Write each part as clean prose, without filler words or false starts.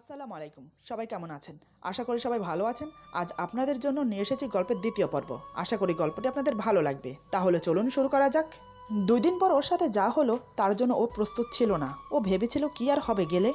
আসসালামু আলাইকুম। সবাই কেমন আছেন? আশা করি সবাই ভালো আছেন। আজ আপনাদের জন্য নিয়ে এসেছি গল্পের দ্বিতীয় পর্ব। আশা করি গল্পটি আপনাদের ভালো লাগবে। তাহলে চলুন শুরু করা যাক। 2 দিন পর ওর সাথে যা হলো তার জন্য ও প্রস্তুত ছিল না। ও ভেবেছিল কি আর হবে গেলে।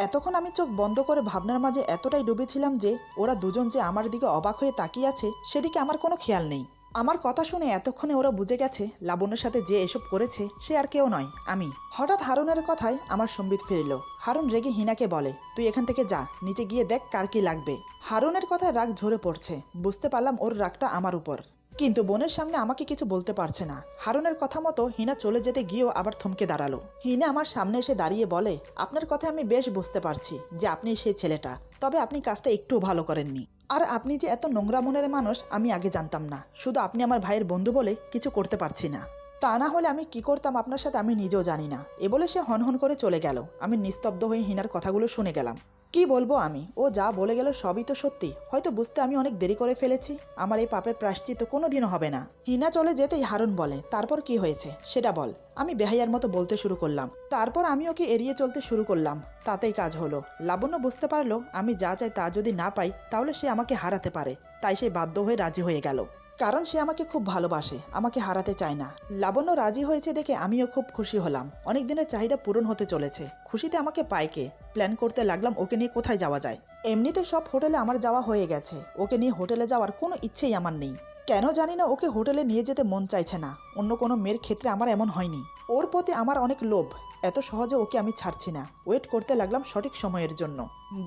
এতক্ষণ আমি চোখ বন্ধ করে ভাবনার মাঝে এতটাই ডুবেছিলাম যে ওরা দুজন যে আমার দিকে অবাক হয়ে তাকিয়ে আছে সেদিকে আমার কোনো খেয়াল নেই। আমার কথা শুনে এতক্ষণে ওরা বুঝে গেছে লাবণ্যর সাথে যে এসব করেছে সে আর কেউ নয়, আমি। হঠাৎ হারুনের কথায় আমার সম্বিত ফিরল। হারুন রেগে হিনাকে বলে, তুই এখান থেকে যা, নিচে গিয়ে দেখ কার কি লাগবে। হারুনের কথায় রাগ ঝরে পড়ছে। বুঝতে পারলাম ওর রাগটা আমার উপর, কিন্তু বোনের সামনে আমাকে কিছু বলতে পারছে না। হারুনের কথা মতো হিনা চলে যেতে গিয়েও আবার থমকে দাঁড়ালো। হিনা আমার সামনে এসে দাঁড়িয়ে বলে, আপনার কথা আমি বেশ বুঝতে পারছি যে আপনি সেই ছেলেটা, তবে আপনি কাজটা একটু ভালো করেননি। আর আপনি যে এত নোংরা মনের মানুষ আমি আগে জানতাম না। শুধু আপনি আমার ভাইয়ের বন্ধু বলে কিছু করতে পারছি না। তা না হলে আমি কি করতাম আপনার সাথে আমি নিজেও জানি না। এ বলে সে হনহন করে চলে গেল। আমি নিস্তব্ধ হয়ে হিনার কথাগুলো শুনে গেলাম। কি বলবো আমি, ও যা বলে গেল সবই তো সত্যি। হয়তো বুঝতে আমি অনেক দেরি করে ফেলেছি। আমার এই পাপের প্রায়শ্চিত্ত কোনোদিনও হবে না। হিনা চলে যেতেই হারুন বলে, তারপর কি হয়েছে সেটা বল। আমি বেহাইয়ার মতো বলতে শুরু করলাম। তারপর আমি ওকে এড়িয়ে চলতে শুরু করলাম। তাতেই কাজ হলো। লাবণ্য বুঝতে পারলো আমি যা চাই তা যদি না পাই তাহলে সে আমাকে হারাতে পারে। তাই সে বাধ্য হয়ে রাজি হয়ে গেল, কারণ সে আমাকে খুব ভালোবাসে, আমাকে হারাতে চায় না। লাবণ্য রাজি হয়েছে দেখে আমিও খুব খুশি হলাম। অনেক দিনের চাহিদা পূরণ হতে চলেছে। খুশিতে আমাকে পায় কে। প্ল্যান করতে লাগলাম ওকে নিয়ে কোথায় যাওয়া যায়। এমনিতে সব হোটেলে আমার যাওয়া হয়ে গেছে। ওকে নিয়ে হোটেলে যাওয়ার কোনো ইচ্ছেই আমার নেই। কেন জানি না ওকে হোটেলে নিয়ে যেতে মন চাইছে না। অন্য কোনো মেয়ের ক্ষেত্রে আমার এমন হয়নি। ওর প্রতি আমার অনেক লোভ। এত সহজে ওকে আমি ছাড়ছি না। ওয়েট করতে লাগলাম সঠিক সময়ের জন্য।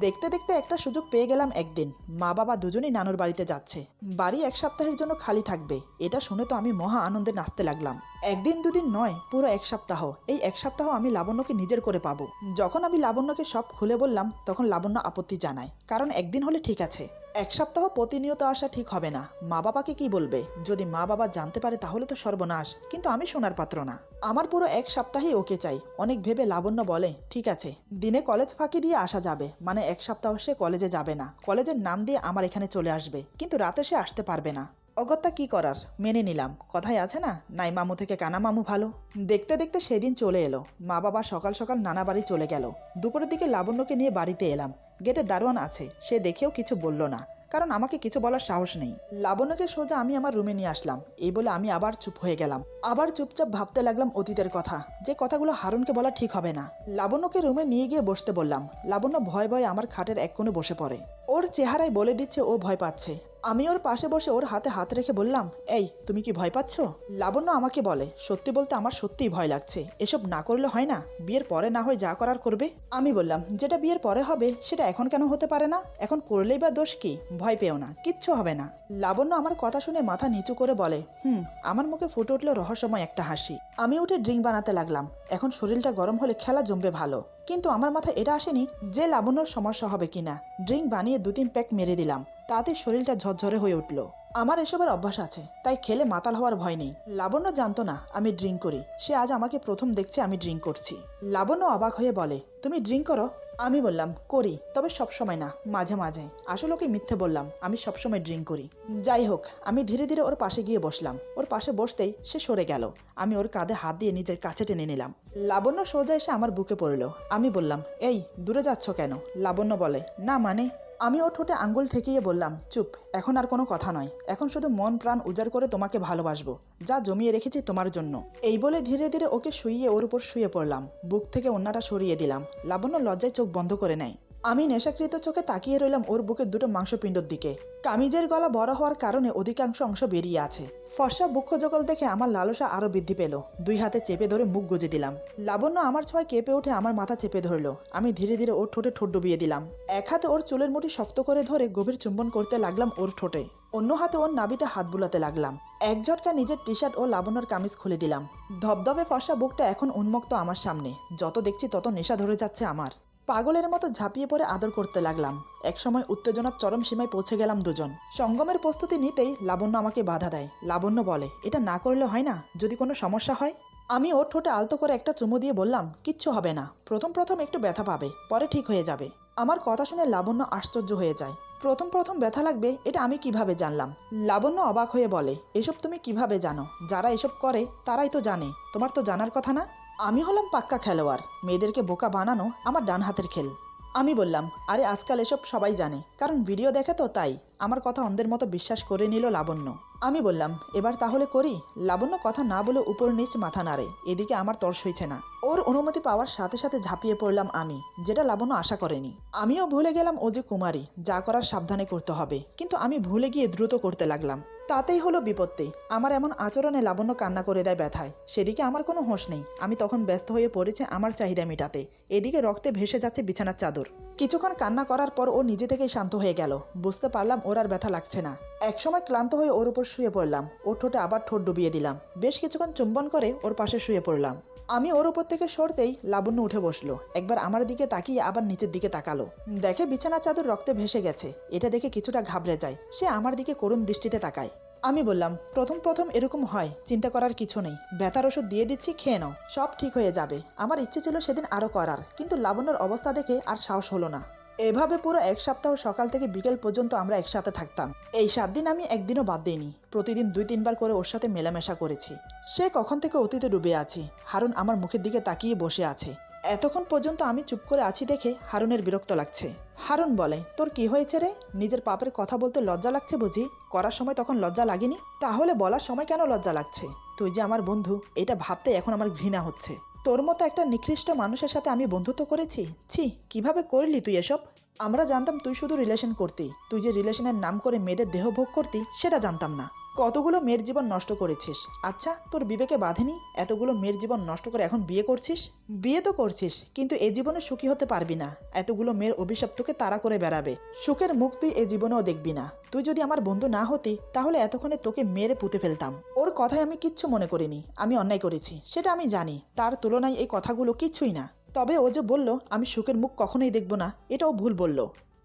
দেখতে দেখতে একটা সুযোগ পেয়ে গেলাম একদিন। মা বাবা দুজনেই নানুর বাড়িতে যাচ্ছে। বাড়ি 1 সপ্তাহের জন্য খালি থাকবে। এটা শুনে তো আমি মহা আনন্দে নাচতে লাগলাম। একদিন দুদিন নয়, পুরো 1 সপ্তাহ। এই 1 সপ্তাহ আমি লাবণ্যকে নিজের করে পাবো। যখন আমি লাবণ্যকে সব খুলে বললাম তখন লাবণ্য আপত্তি জানায়, কারণ একদিন হলে ঠিক আছে। 1 সপ্তাহ প্রতিনিয়ত আসা ঠিক হবে না। মা বাবাকে কি বলবে? যদি মা বাবা জানতে পারে তাহলে তো সর্বনাশ। কিন্তু আমি শোনার পাত্র না। আমার পুরো 1 সপ্তাহেই ওকে চাই। অনেক ভেবে লাবণ্য বলে, ঠিক আছে, দিনে কলেজ ফাঁকি দিয়ে আসা যাবে, মানে 1 সপ্তাহ সে কলেজে যাবে না। কলেজের নাম দিয়ে আমার এখানে চলে আসবে, কিন্তু রাতে সে আসতে পারবে না। অগত্যা কি করার, মেনে নিলাম। কথাই আছে না, নাই মামু থেকে কানা মামু ভালো। দেখতে দেখতে সেদিন চলে এলো। মা বাবা সকাল সকাল নানা বাড়ি চলে গেল। দুপুরের দিকে লাবণ্যকে নিয়ে বাড়িতে এলাম। গেটে দারোয়ান আছে, সে দেখেও কিছু বলল না, কারণ আমাকে কিছু বলার সাহস নেই। লাবণ্যকে সোজা আমি আমার রুমে নিয়ে আসলাম। এই বলে আমি আবার চুপ হয়ে গেলাম। আবার চুপচাপ ভাবতে লাগলাম অতীতের কথা, যে কথাগুলো হারুনকে বলা ঠিক হবে না। লাবণ্যকে রুমে নিয়ে গিয়ে বসতে বললাম। লাবণ্য ভয়ে ভয়ে আমার খাটের এক কোণে বসে পড়ে। ওর চেহারায় বলে দিচ্ছে ও ভয় পাচ্ছে। আমি ওর পাশে বসে ওর হাতে হাত রেখে বললাম, এই তুমি কি ভয় পাচ্ছ? লাবণ্য আমাকে বলে, সত্যি বলতে আমার সত্যিই ভয় লাগছে। এসব না করলে হয় না? বিয়ের পরে না হয় যা করার করবে। আমি বললাম, যেটা বিয়ের পরে হবে সেটা এখন কেন হতে পারে না? এখন করলেই বা দোষ কি? ভয় পেও না, কিচ্ছু হবে না। লাবণ্য আমার কথা শুনে মাথা নিচু করে বলে, আমার মুখে ফুটে উঠল রহস্যময় একটা হাসি। আমি উঠে ড্রিঙ্ক বানাতে লাগলাম। এখন শরীরটা গরম হলে খেলা জমবে ভালো। কিন্তু আমার মাথায় এটা আসেনি যে লাবণ্যর সমস্যা হবে কিনা। ড্রিঙ্ক বানিয়ে 2-3 প্যাক মেরে দিলাম। তাতে শরীরটা ঝরঝরে হয়ে উঠল। আমার এসবের অভ্যাস আছে, তাই খেলে মাতাল হওয়ার ভয় নেই। লাবণ্য জানতো না আমি ড্রিঙ্ক করি। সে আজ আমাকে প্রথম দেখছে আমি ড্রিঙ্ক করছি। লাবণ্য অবাক হয়ে বলে, তুমি ড্রিঙ্ক করো? আমি বললাম, করি, তবে সব সময় না, মাঝে মাঝে। আসলে ওকে মিথ্যে বললাম, আমি সবসময় ড্রিঙ্ক করি। যাই হোক, আমি ধীরে ধীরে ওর পাশে গিয়ে বসলাম। ওর পাশে বসতেই সে সরে গেল। আমি ওর কাঁধে হাত দিয়ে নিজের কাছে টেনে নিলাম। লাবণ্য সোজা এসে আমার বুকে পড়ল। আমি বললাম, এই দূরে যাচ্ছ কেন? লাবণ্য বলে, না মানে। আমি ওর ঠোঁটে আঙ্গুল ঠেকিয়ে বললাম, চুপ, এখন আর কোনো কথা নয়। এখন শুধু মন প্রাণ উজাড় করে তোমাকে ভালোবাসবো, যা জমিয়ে রেখেছি তোমার জন্য। এই বলে ধীরে ধীরে ওকে শুইয়ে ওর উপর শুয়ে পড়লাম। বুক থেকে ওড়নাটা সরিয়ে দিলাম। লাবণ্য লজ্জায় চোখ বন্ধ করে নেয়। আমি নেশাকৃত চোখে তাকিয়ে রইলাম ওর বুকের দুটো মাংসপিণ্ডর দিকে। কামিজের গলা বড় হওয়ার কারণে অধিকাংশ অংশ বেরিয়ে আছে। ফর্সা বক্ষজগল দেখে আমার লালসা আরো বৃদ্ধি পেল। 2 হাতে চেপে ধরে মুখ গুজে দিলাম। লাবণ্য আমার ছোঁয়ায় কেঁপে উঠে আমার মাথা চেপে ধরলো। আমি ধীরে ধীরে ওর ঠোঁটে ঠোঁট ডুবিয়ে দিলাম। এক হাতে ওর চুলের মুঠি শক্ত করে ধরে গভীর চুম্বন করতে লাগলাম ওর ঠোঁটে। অন্য হাতে ওর নাভিতে হাত বুলাতে লাগলাম। এক ঝটকা নিজের টি শার্ট ও লাবণ্যর কামিজ খুলে দিলাম। ধবধবে ফর্সা বুকটা এখন উন্মুক্ত আমার সামনে। যত দেখছি তত নেশা ধরে যাচ্ছে আমার। পাগলের মতো ঝাঁপিয়ে পড়ে আদর করতে লাগলাম। একসময় উত্তেজনার চরম সীমায় পৌঁছে গেলাম দুজন। সঙ্গমের প্রস্তুতি নিতেই লাবণ্য আমাকে বাধা দেয়। লাবণ্য বলে, এটা না করলে হয় না? যদি কোনো সমস্যা হয়? আমি ওর ঠোঁটে আলতো করে একটা চুমু দিয়ে বললাম, কিচ্ছু হবে না। প্রথম প্রথম একটু ব্যথা পাবে, পরে ঠিক হয়ে যাবে। আমার কথা শুনে লাবণ্য আশ্চর্য হয়ে যায়। প্রথম প্রথম ব্যথা লাগবে এটা আমি কিভাবে জানলাম? লাবণ্য অবাক হয়ে বলে, এসব তুমি কিভাবে জানো? যারা এসব করে তারাই তো জানে, তোমার তো জানার কথা না? আমি হলাম পাক্কা খেলোয়াড়। মেয়েদেরকে বোকা বানানো আমার ডান হাতের খেল। আমি বললাম, আরে আজকাল এসব সবাই জানে, কারণ ভিডিও দেখে তো তাই। আমার কথা অন্ধের মতো বিশ্বাস করে নিল লাবণ্য। আমি বললাম, এবার তাহলে করি। লাবণ্য কথা না বলে উপর নিচ মাথা নাড়ে। এদিকে আমার তর সইছে না। ওর অনুমতি পাওয়ার সাথে সাথে ঝাঁপিয়ে পড়লাম আমি, যেটা লাবণ্য আশা করেনি। আমিও ভুলে গেলাম ও যে কুমারী, যা করার সাবধানে করতে হবে, কিন্তু আমি ভুলে গিয়ে দ্রুত করতে লাগলাম। তাতেই হলো বিপত্তি। আমার এমন আচরণে লাবণ্য কান্না করে দেয় ব্যথায়। সেদিকে আমার কোনো হোঁশ নেই। আমি তখন ব্যস্ত হয়ে পড়েছি আমার চাহিদা মেটাতে। এদিকে রক্তে ভেসে যাচ্ছে বিছানার চাদর। কিছুক্ষণ কান্না করার পর ও নিজে থেকেই শান্ত হয়ে গেল। বুঝতে পারলাম ওর আর ব্যথা লাগছে না। একসময় ক্লান্ত হয়ে ওর উপর শুয়ে পড়লাম। ওর ঠোঁটে আবার ঠোঁট ডুবিয়ে দিলাম। বেশ কিছুক্ষণ চুম্বন করে ওর পাশে শুয়ে পড়লাম। আমি ওর উপর থেকে সরতেই লাবণ্য উঠে বসলো। একবার আমার দিকে তাকিয়ে আবার নিচের দিকে তাকালো। দেখে বিছানার চাদর রক্তে ভেসে গেছে। এটা দেখে কিছুটা ঘাবড়ে যায়। সে আমার দিকে করুণ দৃষ্টিতে তাকায়। আমি বললাম, প্রথম প্রথম এরকম হয়, চিন্তা করার কিছু নেই। ব্যথার ওষুধ দিয়ে দিচ্ছি, খেয়ে নাও, সব ঠিক হয়ে যাবে। আমার ইচ্ছে ছিল সেদিন আরও করার, কিন্তু লাবণ্যর অবস্থা দেখে আর সাহস হলো না। এভাবে পুরো এক সপ্তাহ সকাল থেকে বিকেল পর্যন্ত আমরা একসাথে থাকতাম। এই 7 দিন আমি একদিনও বাদ দিইনি। প্রতিদিন 2-3 বার করে ওর সাথে মেলামেশা করেছি। সে কখন থেকে অতীতে ডুবে আছে। হারুন আমার মুখের দিকে তাকিয়ে বসে আছে। এতক্ষণ পর্যন্ত আমি চুপ করে আছি দেখে হারুনের বিরক্ত লাগছে। হারুন বলে, তোর কি হয়েছে রে? নিজের পাপের কথা বলতে লজ্জা লাগছে বুঝি? করার সময় তখন লজ্জা লাগেনি? তাহলে বলার সময় কেন লজ্জা লাগছে? তুই যে আমার বন্ধু, এটা ভাবতে এখন আমার ঘৃণা হচ্ছে। তোর মতো একটা নিকৃষ্ট মানুষের সাথে আমি বন্ধুত্ব করেছি? ছি, কিভাবে করলি তুই এসব? আমরা জানতাম তুই শুধু রিলেশন করতি। তুই যে রিলেশনের নাম করে মেয়েদের দেহ ভোগ করতি সেটা জানতাম না। কতগুলো মেয়ের জীবন নষ্ট করেছিস। আচ্ছা, তোর বিবেকে বাঁধেনি এতগুলো মেয়ের জীবন নষ্ট করে এখন বিয়ে করছিস? বিয়ে তো করছিস, কিন্তু এ জীবনে সুখী হতে পারবি না। এতগুলো মেয়ের অভিশাপ তোকে তাড়া করে বেড়াবে। সুখের মুখ তুই এ জীবনেও দেখবি না। তুই যদি আমার বন্ধু না হতি তাহলে এতক্ষণে তোকে মেরে পুঁতে ফেলতাম। ওর কথায় আমি কিচ্ছু মনে করিনি। আমি অন্যায় করেছি সেটা আমি জানি। তার তুলনায় এই কথাগুলো কিচ্ছুই না। তবে ও যে বলল আমি সুখের মুখ কখনোই দেখব না, এটাও ভুল বলল।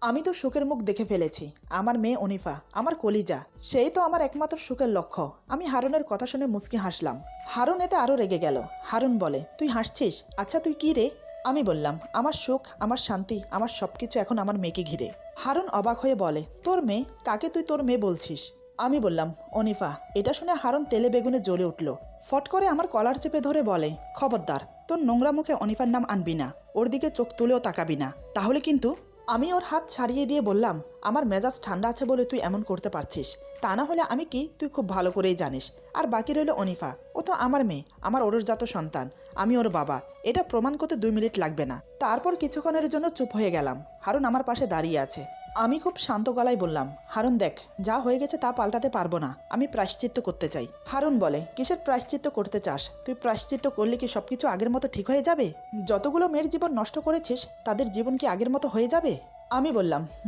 আমি তো সুখের মুখ দেখে ফেলেছি। আমার মেয়ে অনিফা, আমার কলিজা, সেই তো আমার একমাত্র সুখের লক্ষ্য। আমি হারুনের কথা শুনে মুচকি হাসলাম। হারুন এতে আরও রেগে গেল। হারুন বলে, তুই হাসছিস? আচ্ছা তুই কি রে? আমি বললাম, আমার সুখ, আমার শান্তি, আমার সবকিছু এখন আমার মেয়েকে ঘিরে। হারুন অবাক হয়ে বলে, তোর মেয়ে? কাকে তুই তোর মেয়ে বলছিস? আমি বললাম, অনিফা। এটা শুনে হারুন তেলে বেগুনে জ্বলে উঠল। ফট করে আমার কলার চেপে ধরে বলে, খবরদার, তোর নোংরা মুখে অনিফার নাম আনবি না। ওর দিকে চোখ তুলেও তাকাবি না, তাহলে কিন্তু। আমি ওর হাত ছাড়িয়ে দিয়ে বললাম, আমার মেজাজ ঠান্ডা আছে বলে তুই এমন করতে পারছিস। তা না হলে আমি কি তুই খুব ভালো করেই জানিস। আর বাকি রইল অনিফা। ও তো আমার মেয়ে, আমার ওরজাত সন্তান। আমি ওর বাবা। এটা প্রমাণ করতে 2 মিনিট লাগবে না। তারপর কিছুক্ষণের জন্য চুপ হয়ে গেলাম। হারুন আমার পাশে দাঁড়িয়ে আছে। আমি খুব শান্ত গলায় বললাম, হারুন দেখ, যা হয়ে গেছে তা পাল্টাতে পারবো না। আমি প্রায়শ্চিত্ত করতে চাই। হারুন বলে, কিসের প্রায়শ্চিত্ত করতে চাস? তুই প্রায়শ্চিত্ত করলে কি সবকিছু আগের মতো ঠিক হয়ে যাবে? যতগুলো মেয়ের জীবন নষ্ট করেছিস তাদের জীবন কি আগের মতো হয়ে যাবে? আমি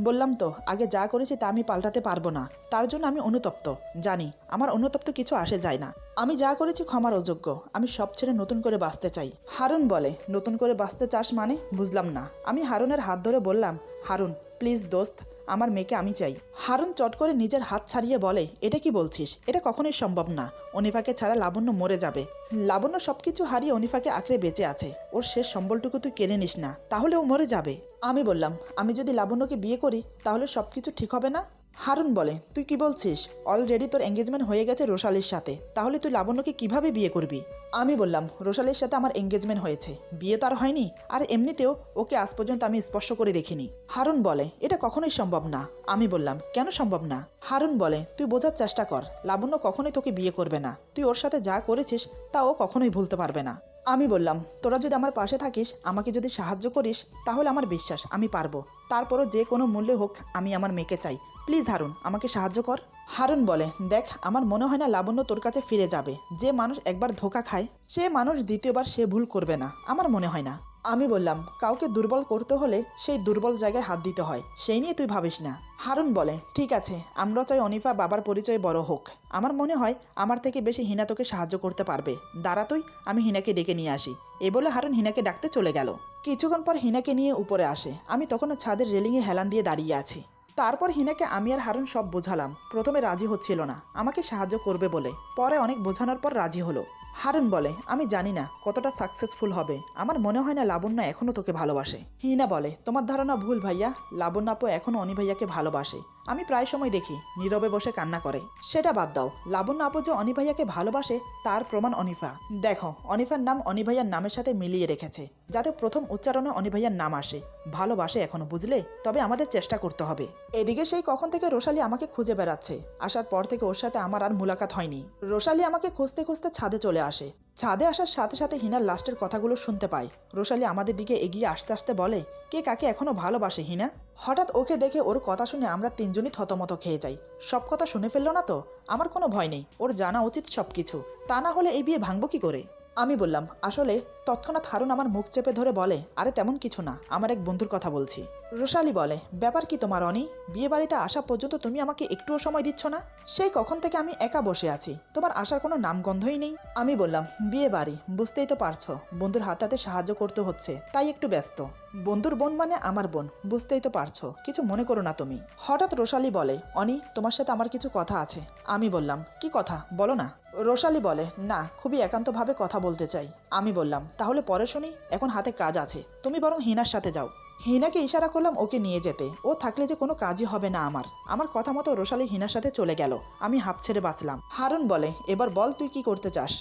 বললাম তো, আগে যা করেছি তা আমি পাল্টাতে পারবো না। তার জন্য আমি অনুতপ্ত। জানি আমার অনুতপ্ত কিছু আসে যায় না। আমি যা করেছি ক্ষমার অযোগ্য। আমি সব ছেড়ে নতুন করে বাঁচতে চাই। হারুন বলে, নতুন করে বাঁচতে চাস মানে? বুঝলাম না। আমি হারুনের হাত ধরে বললাম, হারুন প্লিজ দোস্ত, আমার মেয়েকে আমি চাই। হারুন চট করে নিজের হাত ছাড়িয়ে বলে, এটা কি বলছিস? এটা কখনোই সম্ভব না। অনিফাকে ছাড়া লাবণ্য মরে যাবে। লাবণ্য সবকিছু হারিয়ে অনিফাকে আঁকড়ে বেঁচে আছে। ওর শেষ সম্বলটুকু তুই কেড়ে নিস না, তাহলে ও মরে যাবে। আমি বললাম, আমি যদি লাবণ্যকে বিয়ে করি তাহলে সবকিছু ঠিক হবে না? হারুন বলে, তুই কি বলছিস? অলরেডি তোর এঙ্গেজমেন্ট হয়ে গেছে রোশালির সাথে। তাহলে তুই লাবণ্যকে কিভাবে বিয়ে করবি? আমি বললাম, রোশালির সাথে আমার এঙ্গেজমেন্ট হয়েছে, বিয়ে তো আর হয়নি। আর এমনিতেও ওকে আজ পর্যন্ত আমি স্পর্শ করে দেখিনি। হারুন বলে, এটা কখনোই সম্ভব না। আমি বললাম, কেন সম্ভব না? হারুন বলে, তুই বোঝার চেষ্টা কর। লাবণ্য কখনোই তোকে বিয়ে করবে না। তুই ওর সাথে যা করেছিস তা ও কখনোই ভুলতে পারবে না। আমি বললাম, তোরা যদি আমার পাশে থাকিস, আমাকে যদি সাহায্য করিস, তাহলে আমার বিশ্বাস আমি পারবো। তারপরও যে কোনো মূল্যে হোক আমি আমার মেয়েকে চাই। প্লিজ হারুন, আমাকে সাহায্য কর। হারুন বলে, দেখ, আমার মনে হয় না লাবণ্য তোর কাছে ফিরে যাবে। যে মানুষ একবার ধোঁকা খায় সে মানুষ দ্বিতীয়বার সে ভুল করবে না, আমার মনে হয় না। আমি বললাম, কাউকে দুর্বল করতে হলে সেই দুর্বল জায়গায় হাত দিতে হয়, সেই নিয়ে তুই ভাবিস না। হারুন বলে, ঠিক আছে, আমরা চাই অনিফা বাবার পরিচয় বড় হোক। আমার মনে হয় আমার থেকে বেশি হিনা তোকে সাহায্য করতে পারবে। দাঁড়া তুই, আমি হিনাকে ডেকে নিয়ে আসি। এ বলে হারুন হিনাকে ডাকতে চলে গেল। কিছুক্ষণ পর হিনাকে নিয়ে উপরে আসে। আমি তখনও ছাদের রেলিংয়ে হেলান দিয়ে দাঁড়িয়ে আছি। তারপর হিনাকে আমি আর হারুন সব বোঝালাম। প্রথমে রাজি হচ্ছিল না আমাকে সাহায্য করবে বলে, পরে অনেক বোঝানোর পর রাজি হলো। হারুন বলে, আমি জানি না কতটা সাকসেসফুল হবে, আমার মনে হয় না লাবণ্য এখনও তোকে ভালোবাসে। হিনা বলে, তোমার ধারণা ভুল ভাইয়া, লাবণ্য আপু এখনও অনি ভাইয়াকে ভালোবাসে। আমি প্রায় সময় দেখি নীরবে বসে কান্না করে। সেটা বাদ দাও, লাবণ্য আপু যে অনি ভাইয়াকে ভালোবাসে তার প্রমাণ অনিফা। দেখো, অনিফার নাম অনি ভাইয়ার নামের সাথে মিলিয়ে রেখেছে, যাতে প্রথম উচ্চারণে অনি ভাইয়ার নাম আসে। ভালোবাসে এখনো, বুঝলে? তবে আমাদের চেষ্টা করতে হবে। এদিকে সেই কখন থেকে রোশালি আমাকে খুঁজে বেড়াচ্ছে। আসার পর থেকে ওর সাথে আমার আর মুলাকাত হয়নি। রোশালি আমাকে খুঁজতে খুঁজতে ছাদে চলে আসে। ছাদে আসার সাথে সাথে হিনার লাস্টের কথাগুলো শুনতে পাই। রোশালি আমাদের দিকে এগিয়ে আসতে আসতে বলে, কে কাকে এখনো ভালোবাসে হিনা? হঠাৎ ওকে দেখে ওর কথা শুনে আমরা তিনজনই থতমত খেয়ে যাই। সব কথা শুনে ফেললো না তো? আমার কোনো ভয় নেই, ওর জানা উচিত সব কিছু। তা না হলে এই বিয়ে ভাঙবো কি করে? আমি বললাম, আসলে তৎক্ষণাৎ হারুন আমার মুখ চেপে ধরে বলে, আরে তেমন কিছু না, আমার এক বন্ধুর কথা বলছি। রোশালি বলে, ব্যাপার কি তোমার অনি? বিয়ে বাড়িতে আসা পর্যন্ত তুমি আমাকে একটুও সময় দিচ্ছ না। সেই কখন থেকে আমি একা বসে আছি, তোমার আসার কোনো নামগন্ধই নেই। আমি বললাম, বিয়ে বাড়ি, বুঝতেই তো পারছো, বন্ধুর হাতে হাতে সাহায্য করতে হচ্ছে, তাই একটু ব্যস্ত। বন্ধুর বোন মানে আমার বোন, বুঝতেই তো পারছো, কিছু মনে করো না তুমি। হঠাৎ রোশালি বলে, অনি তোমার সাথে আমার কিছু কথা আছে। আমি বললাম, কি কথা বলো না। রোশালি বলে, না, খুবই একান্তভাবে কথা বলতে চাই। আমি বললাম, তাহলে পরে শুনি, এখন হাতে কাজ আছে, তুমি বরং হিনার সাথে যাও। হিনাকে ইশারা করলাম ওকে নিয়ে যেতে, ও থাকলে যে কোনো কাজই হবে না আমার কথা মতো রোশালি হিনার সাথে চলে গেল। আমি হাঁপ ছেড়ে বাঁচলাম। হারুন বলে, এবার বল তুই কি করতে চাস?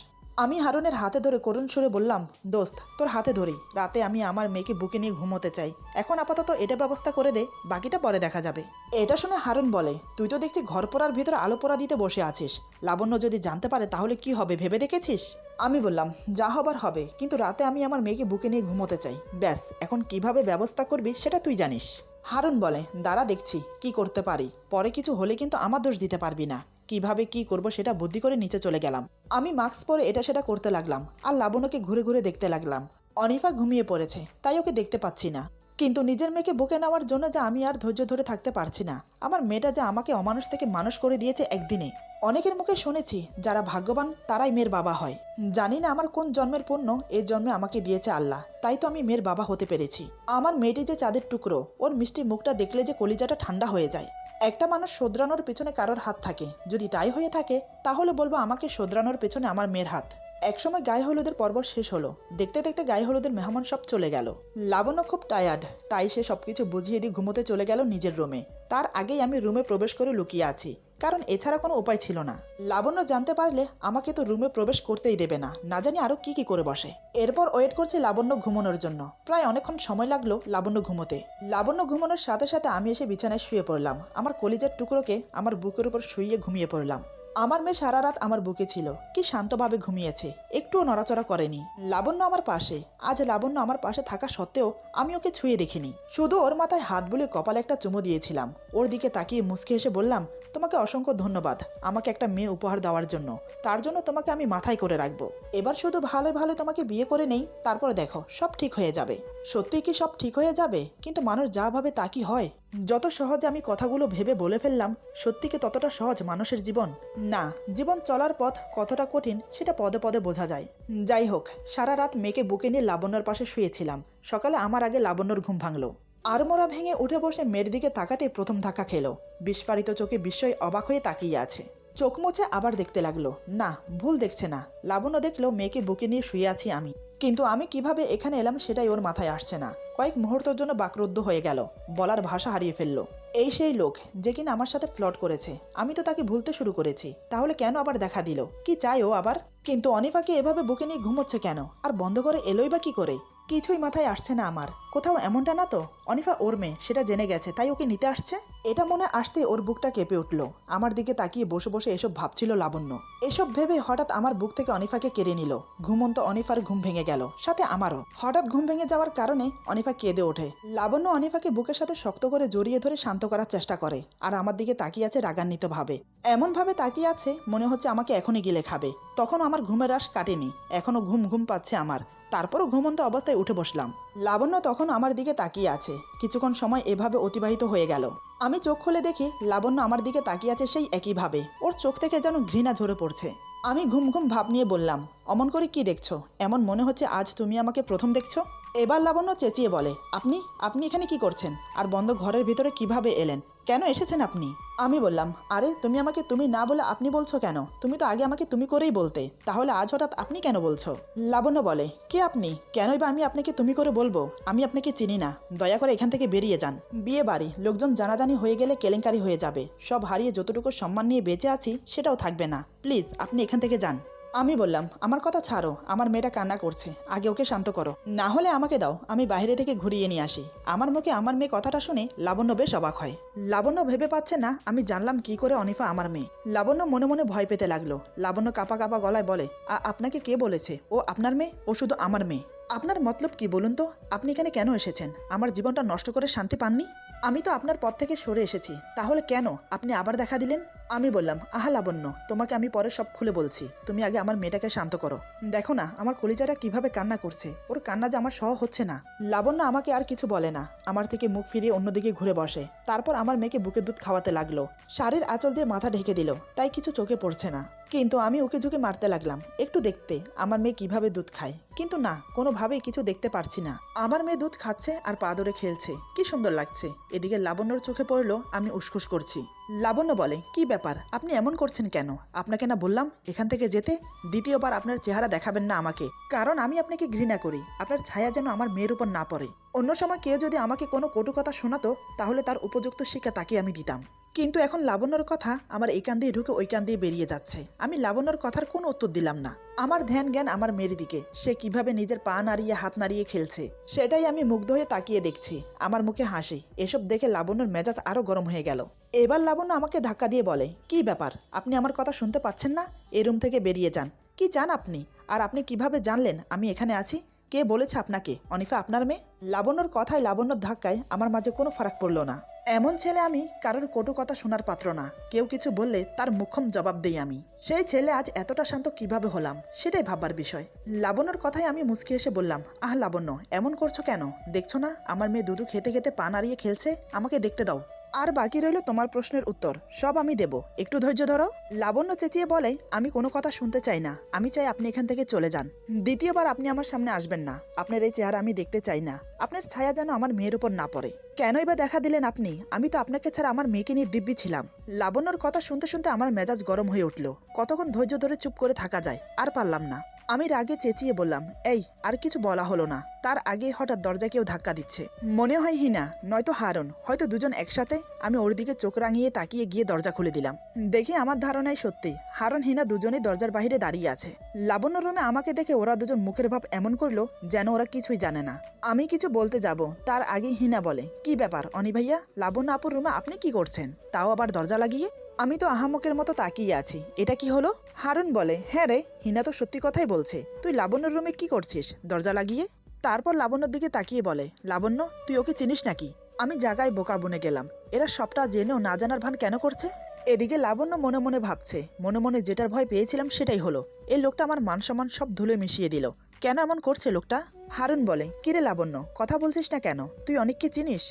আমি হারুনের হাতে ধরে করুণ সুরে বললাম, দোস্ত তোর হাতে ধরি, রাতে আমি আমার মেয়েকে বুকে নিয়ে ঘুমোতে চাই। এখন আপাতত এটা ব্যবস্থা করে দে, বাকিটা পরে দেখা যাবে। এটা শুনে হারুন বলে, তুই তো দেখছি ঘর পোড়ার ভিতরে আলো পোড়া দিতে বসে আছিস। লাবণ্য যদি জানতে পারে তাহলে কি হবে ভেবে দেখেছিস? আমি বললাম, যা হবার হবে, কিন্তু রাতে আমি আমার মেয়েকে বুকে নিয়ে ঘুমোতে চাই, ব্যাস। এখন কিভাবে ব্যবস্থা করবি সেটা তুই জানিস। হারুন বলে, দাঁড়া দেখছি কি করতে পারি, পরে কিছু হলে কিন্তু আমার দোষ দিতে পারবি না। কিভাবে কি করব সেটা বুদ্ধি করে নিচে চলে গেলাম। আমি মাস্ক পরে এটা সেটা করতে লাগলাম, আর লাবণ্যকে ঘুরে ঘুরে দেখতে লাগলাম। অনিফা ঘুমিয়ে পড়েছে, তাই ওকে দেখতে পাচ্ছি না। কিন্তু নিজের মেয়েকে বুকে নেওয়ার জন্য যে আমি আর ধৈর্য ধরে থাকতে পারছি না। আমার মেয়েটা যে আমাকে অমানুষ থেকে মানুষ করে দিয়েছে একদিনে। অনেকের মুখে শুনেছি যারা ভাগ্যবান তারাই মেয়ের বাবা হয়। জানি না আমার কোন জন্মের পুণ্য এই জন্মে আমাকে দিয়েছে আল্লাহ, তাই তো আমি মেয়ের বাবা হতে পেরেছি। আমার মেয়েটি যে চাঁদের টুকরো, ওর মিষ্টি মুখটা দেখলে যে কলিজাটা ঠান্ডা হয়ে যায়। একটা মানুষ শোধরানোর পেছনে কারোর হাত থাকে, যদি তাই হয়ে থাকে তাহলে বলবো আমাকে শোধরানোর পেছনে আমার মেয়ের হাত। একসময় গায়ে হলুদের পর্ব শেষ হলো, দেখতে দেখতে গায়ে হলুদের মেহমান সব চলে গেল। লাবণ্য খুব টায়ার্ড, তাই সে সবকিছু বুঝিয়ে দিয়ে ঘুমোতে চলে গেল নিজের রুমে। তার আগেই আমি রুমে প্রবেশ করে লুকিয়ে আছি, কারণ এছাড়া কোনো উপায় ছিল না। লাবণ্য জানতে পারলে আমাকে তো রুমে প্রবেশ করতেই দেবে না, না জানি আরো কি কি করে বসে। এরপর ওয়েট করছি লাবণ্য ঘুমানোর জন্য। প্রায় অনেকক্ষণ সময় লাগলো লাবণ্য ঘুমোতে। লাবণ্য ঘুমানোর সাথে সাথে আমি এসে বিছানায় শুয়ে পড়লাম। আমার কলিজার টুকরোকে আমার বুকের উপর শুইয়ে ঘুমিয়ে পড়লাম। আমার মেয়ে সারা রাত আমার বুকে ছিল, কি শান্তভাবে ঘুমিয়েছে, একটুও নড়াচড়া করেনি। লাবণ্য আমার পাশে। আজ লাবণ্য আমার পাশে থাকা সত্ত্বেও আমি ওকে ছুঁয়ে দেখিনি, শুধু ওর মাথায় হাত বুলিয়ে কপালে একটা চুমু দিয়েছিলাম। ওর দিকে তাকিয়ে মুচকে এসে বললাম, তোমাকে অসংখ্য ধন্যবাদ আমাকে একটা মেয়ে উপহার দেওয়ার জন্য। তার জন্য তোমাকে আমি মাথায় করে রাখবো। এবার শুধু ভালো ভালো তোমাকে বিয়ে করে নেই, তারপর দেখো সব ঠিক হয়ে যাবে। সত্যি কি সব ঠিক হয়ে যাবে? কিন্তু মানুষ যা ভাবে তা কি হয়? যত সহজে আমি কথাগুলো ভেবে বলে ফেললাম, সত্যি কি ততটা সহজ মানুষের জীবন? না, জীবন চলার পথ কতটা কঠিন সেটা পদে পদে বোঝা যায়। যাই হোক, সারা রাত মেয়েকে বুকে নিয়ে লাবণ্যর পাশে শুয়েছিলাম। সকালে আমার আগে লাবণ্যর ঘুম ভাঙলো। আড়মোড়া ভেঙে উঠে বসে মেয়ের দিকে তাকাতেই প্রথম ধাক্কা খেলো। বিস্ফারিত চোখে বিস্ময় অবাক হয়ে তাকিয়ে আছে। চোখ মুছে আবার দেখতে লাগলো, না, ভুল দেখছে না। লাবণ্য দেখলো মেয়েকে বুকে নিয়ে শুয়ে আছি আমি, কিন্তু আমি কিভাবে এখানে এলাম সেটাই ওর মাথায় আসছে না। কয়েক মুহূর্তের জন্য বাকরুদ্ধ হয়ে গেল, বলার ভাষা হারিয়ে ফেললো। এই সেই লোক যে কিনা আমার সাথে ফ্লর্ট করেছে। আমি তো তাকে ভুলতে শুরু করেছি, তাহলে কেন আবার দেখা দিল? কি চাই ও আবার? কিন্তু অনিফাকে এভাবে বুকে নিয়ে ঘুমোচ্ছে কেন, আর বন্ধ করে এলোই বা কি করে? কিছুই মাথায় আসছে না আমার। কোথাও এমনটা না তো অনিফা ওর মেয়ে সেটা জেনে গেছে তাই ওকে নিতে আসছে? এটা মনে আসতে ওর বুকটা কেঁপে উঠলো। আমার দিকে তাকিয়ে বসে বসে এসব ভাবছিল লাবণ্য। এসব ভেবে হঠাৎ আমার বুক থেকে অনিফাকে কেড়ে নিল। ঘুমন্ত অনিফার ঘুম ভেঙে গেল, সাথে আমারও। হঠাৎ ঘুম ভেঙে যাওয়ার কারণে অনিফা কেঁদে ওঠে। লাবণ্য অনিফাকে বুকের সাথে শক্ত করে জড়িয়ে ধরে শান্ত করার চেষ্টা করে, আর আমার দিকে তাকিয়ে আছে রাগান্বিত ভাবে। এমন ভাবে তাকিয়ে আছে মনে হচ্ছে আমাকে এখনই গিলে খাবে। তখন আমার ঘুমের রাশ কাটেনি, এখনো ঘুম ঘুম পাচ্ছে আমার। তারপরও ঘুমন্ত অবস্থায় উঠে বসলাম। লাবণ্য তখন আমার দিকে তাকিয়ে আছে। কিছুক্ষণ সময় এভাবে অতিবাহিত হয়ে গেল। আমি চোখ খুলে দেখি লাবণ্য আমার দিকে তাকিয়ে আছে সেই একইভাবে। ওর চোখ থেকে যেন ঘৃণা ঝরে পড়ছে। আমি ঘুম ঘুম ভাব নিয়ে বললাম, অমন করে কি দেখছো? এমন মনে হচ্ছে আজ তুমি আমাকে প্রথম দেখছো। এবার লাবণ্য চেঁচিয়ে বলে, আপনি আপনি এখানে কি করছেন, আর বন্ধ ঘরের ভিতরে কিভাবে এলেন, কেন এসেছেন আপনি? আমি বললাম, আরে তুমি আমাকে তুমি না বলে আপনি বলছো কেন? তুমি তো আগে আমাকে তুমি করেই বলতে, তাহলে আজ হঠাৎ আপনি কেন বলছো? লাবণ্য বলে, কে আপনি? কেনই বা আমি আপনাকে তুমি করে বলবো? আমি আপনাকে চিনি না, দয়া করে এখান থেকে বেরিয়ে যান। বিয়ে বাড়ি, লোকজন জানাজানি হয়ে গেলে কেলেঙ্কারি হয়ে যাবে, সব হারিয়ে যতটুকু সম্মান নিয়ে বেঁচে আছি সেটাও থাকবে না, প্লিজ আপনি এখান থেকে যান। আমি বললাম, আমার কথা ছাড়ো, আমার মেয়েটা কান্না করছে, আগে ওকে শান্ত করো, না হলে আমাকে দাও, আমি বাইরে থেকে ঘুরিয়ে নিয়ে আসি। আমার মুখে আমার মেয়ে কথাটা শুনে লাবণ্য বেশ অবাক হয়। লাবণ্য ভেবে পাচ্ছে না আমি জানলাম কি করে অনিফা আমার মেয়ে। লাবণ্য মনে মনে ভয় পেতে লাগলো। লাবণ্য কাঁপা কাঁপা গলায় বলে, আপনাকে কে বলেছে ও আপনার মেয়ে? ও শুধু আমার মেয়ে। আপনার মতলব কি বলুন তো? আপনি এখানে কেন এসেছেন? আমার জীবনটা নষ্ট করে শান্তি পাননি? আমি তো আপনার পথ থেকে সরে এসেছি, তাহলে কেন আপনি আবার দেখা দিলেন? আমি বললাম, আহা লাবণ্য, তোমাকে আমি পরে সব খুলে বলছি, তুমি আগে আমার মেয়েটাকে শান্ত করো। দেখো না আমার কলিজাটা কিভাবে কান্না করছে, ওর কান্না যে আমার সহ হচ্ছে না। লাবণ্য আমাকে আর কিছু বলে না, আমার থেকে মুখ ফিরিয়ে অন্যদিকে ঘুরে বসে। তারপর আমার মেয়েকে বুকের দুধ খাওয়াতে লাগলো, শাড়ির আঁচল দিয়ে মাথা ঢেকে দিল, তাই কিছু চোখে পড়ছে না। কিন্তু আমি ওকে ঝুঁকে মারতে লাগলাম একটু দেখতে আমার মেয়ে কিভাবে দুধ খায়, কিন্তু না, কোনোভাবেই কিছু দেখতে পারছি না। আমার মেয়ে দুধ খাচ্ছে আর পা ধরে খেলছে, কি সুন্দর লাগছে। এদিকে লাবণ্যর চোখে পড়লো আমি উসখুস করছি। লাবণ্য বলে, কি ব্যাপার, আপনি এমন করছেন কেন? আপনাকে না বললাম এখান থেকে যেতে? দ্বিতীয়বার আপনার চেহারা দেখাবেন না আমাকে, কারণ আমি আপনাকে ঘৃণা করি। আপনার ছায়া যেন আমার মেয়ের উপর না পড়ে। অন্য সময় কেউ যদি আমাকে কোনো কটু কথা শোনাতো তাহলে তার উপযুক্ত শিক্ষা তাকে আমি দিতাম, কিন্তু এখন লাবণ্যর কথা আমার এই কান দিয়ে ঢুকে ওই কান দিয়ে বেরিয়ে যাচ্ছে। আমি লাবণ্যর কথার কোনো উত্তর দিলাম না। আমার ধ্যান জ্ঞান আমার মেয়ের দিকে, সে কিভাবে নিজের পা নাড়িয়ে হাত নাড়িয়ে খেলছে সেটাই আমি মুগ্ধ হয়ে তাকিয়ে দেখছি। আমার মুখে হাসি, এসব দেখে লাবণ্যর মেজাজ আরো গরম হয়ে গেল। এবার লাবণ্য আমাকে ধাক্কা দিয়ে বলে, কি ব্যাপার, আপনি আমার কথা শুনতে পাচ্ছেন না? এই রুম থেকে বেরিয়ে যান। কি চান আপনি? আর আপনি কিভাবে জানলেন আমি এখানে আছি? কে বলেছে আপনাকে অনিফা আপনার মেয়ে? লাবণ্যর কথায় লাবণ্যর ধাক্কায় আমার মাঝে কোনো ফারাক পড়লো না। এমন ছেলে আমি কারোর কটু কথা শোনার পাত্র না। কেউ কিছু বললে তার মুখ্যম জবাব দেই আমি। সেই ছেলে আজ এতটা শান্ত কিভাবে হলাম সেটাই ভাববার বিষয়। লাবণ্যর কথায় আমি মুচকি এসে বললাম, আহ লাবণ্য, এমন করছো কেন? দেখছো না আমার মেয়ে দুধু খেতে খেতে পা নাড়িয়ে খেলছে, আমাকে দেখতে দাও। আর বাকি রইল তোমার প্রশ্নের উত্তর, সব আমি দেব, একটু ধৈর্য ধরো। লাবণ্য চেঁচিয়ে বলে, আমি কোনো কথা শুনতে চাই না, আমি চাই আপনি এখান থেকে চলে যান। দ্বিতীয়বার আপনি আমার সামনে আসবেন না, আপনার এই চেহারা আমি দেখতে চাই না। আপনার ছায়া যেন আমার মেয়ের উপর না পড়ে। কেনই বা দেখা দিলেন আপনি? আমি তো আপনাকে ছাড়া আমার মেয়েকে নিয়ে দিব্যি ছিলাম। লাবণ্যর কথা শুনতে শুনতে আমার মেজাজ গরম হয়ে উঠল। কতক্ষণ ধৈর্য ধরে চুপ করে থাকা যায়, আর পারলাম না। আমি রাগে চেঁচিয়ে বললাম, এই আর কিছু বলা হলো না, তার আগে হঠাৎ দরজা কেউ ধাক্কা দিচ্ছে। মনে হয় হিনা, নয়তো হারুন, হয়তো দুজন একসাথে। আমি ওর দিকে চোখ রাঙিয়ে তাকিয়ে গিয়ে দরজা খুলে দিলাম। দেখি আমার ধারণাই সত্যি, হারুন হিনা দুজনেই দরজার বাইরে দাঁড়িয়ে আছে। লাবণ্য রুমে আমাকে দেখে ওরা দুজন মুখের ভাব এমন করলো যেন ওরা কিছুই জানে না। আমি কিছু বলতে যাব তার আগে হিনা বলে, কি ব্যাপার অনি ভাইয়া, লাবণ্য আপুর রুমে আপনি কি করছেন, তাও আবার দরজা লাগিয়ে? আমি তো আহামকের মতো তাকিয়ে আছি, এটা কি হলো? হারুন বলে, হ্যাঁ রে, হিনা তো সত্যি কথাই বলছে, তুই লাবণ্যর রুমে কি করছিস দরজা লাগিয়ে? তারপর লাবণ্যর দিকে তাকিয়ে বলে, লাবণ্য তুই ওকে চিনিস নাকি? আমি জায়গায় বোকা বনে গেলাম, এরা সবটা জেনেও না জানার ভান কেন করছে? এদিকে লাবণ্য মনে মনে ভাবছে, মনে মনে যেটার ভয় পেয়েছিলাম সেটাই হলো। এই লোকটা আমার মান সম্মান সব ধুলে মিশিয়ে দিল, কেন এমন করছে লোকটা? হারুন বলে, কিরে লাবণ্য, কথা বলছিস না কেন? তুই অনেককে চিনিস?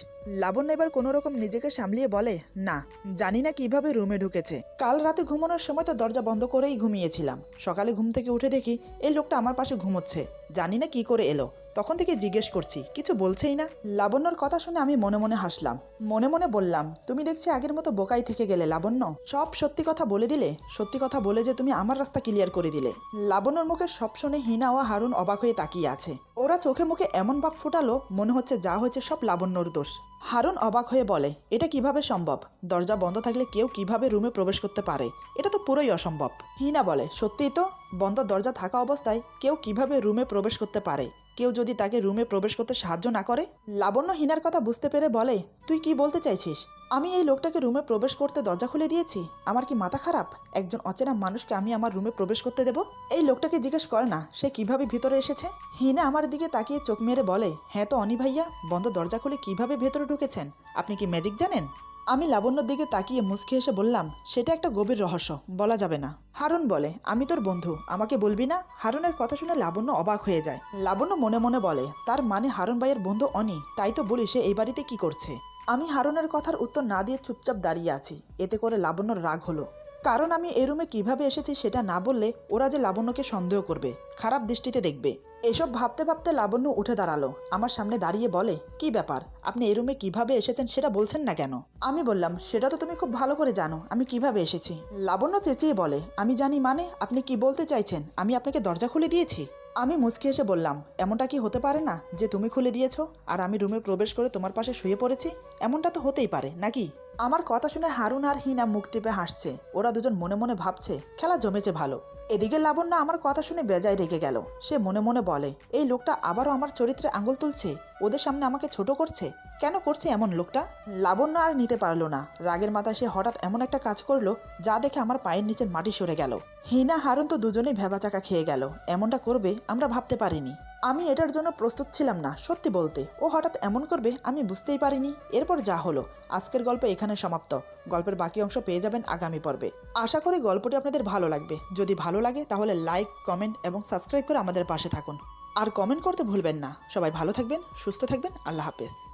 লাবণ্য এবার কোনো রকম নিজেকে সামলিয়ে বলে, না, জানি না কিভাবে রুমে ঢুকেছে। কাল রাতে ঘুমানোর সময় তো দরজা বন্ধ করেই ঘুমিয়েছিলাম। সকালে ঘুম থেকে উঠে দেখি এই লোকটা আমার পাশে ঘুমোচ্ছে, জানি না কি করে এলো। তখন থেকে জিজ্ঞেস করছি, কিছু বলছেই না। লাবণ্যর কথা শুনে আমি মনে মনে হাসলাম। মনে মনে বললাম, তুমি দেখছি আগের মতো বোকাই থেকে গেলে লাবণ্য, সব সত্যি কথা বলে দিলে। সত্যি কথা বলে যে তুমি আমার রাস্তা ক্লিয়ার করে দিলে। লাবণ্যর মুখে সব শুনে হিনা ও হারুন অবাক হয়ে তাকিয়ে আছে। ওরা চোখে মুখে এমন ভাব ফুটালো মনে হচ্ছে যা হয়েছে সব লাবণ্যর দোষ। হারুন অবাক হয়ে বলে, এটা কিভাবে সম্ভব? দরজা বন্ধ থাকলে কেউ কিভাবে রুমে প্রবেশ করতে পারে? এটা তো পুরোই অসম্ভব। হিনা বলে, সত্যিই তো, বন্ধ দরজা থাকা অবস্থায় কেউ কিভাবে রুমে প্রবেশ করতে পারে? কেউ যদি তাকে রুমে প্রবেশ করতে সাহায্য না করে? লাবণ্য হিনার কথা বুঝতে পেরে বলে, তুই কি বলতে চাইছিস? আমি এই লোকটাকে রুমে প্রবেশ করতে দরজা খুলে দিয়েছি? আমার কি মাথা খারাপ? একজন অচেনা মানুষকে আমি আমার রুমে প্রবেশ করতে দেব? এই লোকটাকে জিজ্ঞেস করে না সে কিভাবে ভিতরে এসেছে। হিনা আমার দিকে তাকিয়ে চোখ মেরে বলে, হ্যাঁ তো অনি ভাইয়া, বন্ধ দরজা খুলে কিভাবে ভেতরে ঢুকেছেন? আপনি কি ম্যাজিক জানেন? আমি লাবণ্যর দিকে তাকিয়ে মুচকি এসে বললাম, সেটা একটা গভীর রহস্য, বলা যাবে না। হারুন বলে, আমি তোর বন্ধু, আমাকে বলবি না? হারুনের কথা শুনে লাবণ্য অবাক হয়ে যায়। লাবণ্য মনে মনে বলে, তার মানে হারুন ভাইয়ের বন্ধু অনি, তাই তো বলি সে এই বাড়িতে কি করছে। আমি হারুনের কথার উত্তর না দিয়ে চুপচাপ দাঁড়িয়ে আছি। এতে করে লাবণ্যর রাগ হলো, কারণ আমি এই রুমে কিভাবে এসেছি সেটা না বললে ওরা যে লাবণ্যকে সন্দেহ করবে, খারাপ দৃষ্টিতে দেখবে। এসব ভাবতে ভাবতে লাবণ্য উঠে দাঁড়ালো, আমার সামনে দাঁড়িয়ে বলে, কি ব্যাপার, আপনি এই রুমে কিভাবে এসেছেন সেটা বলছেন না কেন? আমি বললাম, সেটা তো তুমি খুব ভালো করে জানো আমি কিভাবে এসেছি। লাবণ্য চেঁচিয়ে বলে, আমি জানি মানে? আপনি কি বলতে চাইছেন আমি আপনাকে দরজা খুলে দিয়েছি? আমি মুচকি এসে বললাম, এমনটা কি হতে পারে না যে তুমি খুলে দিয়েছো আর আমি রুমে প্রবেশ করে তোমার পাশে শুয়ে পড়েছি? এমনটা তো হতেই পারে নাকি? আমার কথা শুনে হারুন আর হিনা মুখ টিপে হাসছে। ওরা দুজন মনে মনে ভাবছে খেলা জমেছে ভালো। এদিকে লাবণ্য আমার কথা শুনে বেজায় রেগে গেল। সে মনে মনে বলে, এই লোকটা আবারও আমার চরিত্রে আঙুল তুলছে, ওদের সামনে আমাকে ছোট করছে। কেন করছে এমন লোকটা? লাবণ্য আর নিতে পারলো না। রাগের মাথায় সে হঠাৎ এমন একটা কাজ করলো যা দেখে আমার পায়ের নিচের মাটি সরে গেল। হিনা হারুন তো দুজনেই ভেবাচাকা খেয়ে গেল। এমনটা করবে আমরা ভাবতে পারিনি। আমি এটার জন্য প্রস্তুত ছিলাম না, সত্যি বলতে। ও হঠাৎ এমন করবে আমি বুঝতেই পারিনি। এরপর যা হলো। আজকের গল্প এখানে সমাপ্ত। গল্পের বাকি অংশ পেয়ে যাবেন আগামী পর্বে। আশা করি গল্পটি আপনাদের ভালো লাগবে। যদি ভালো লাগে তাহলে লাইক, কমেন্ট এবং সাবস্ক্রাইব করে আমাদের পাশে থাকুন। আর কমেন্ট করতে ভুলবেন না। সবাই ভালো থাকবেন, সুস্থ থাকবেন। আল্লাহ হাফেজ।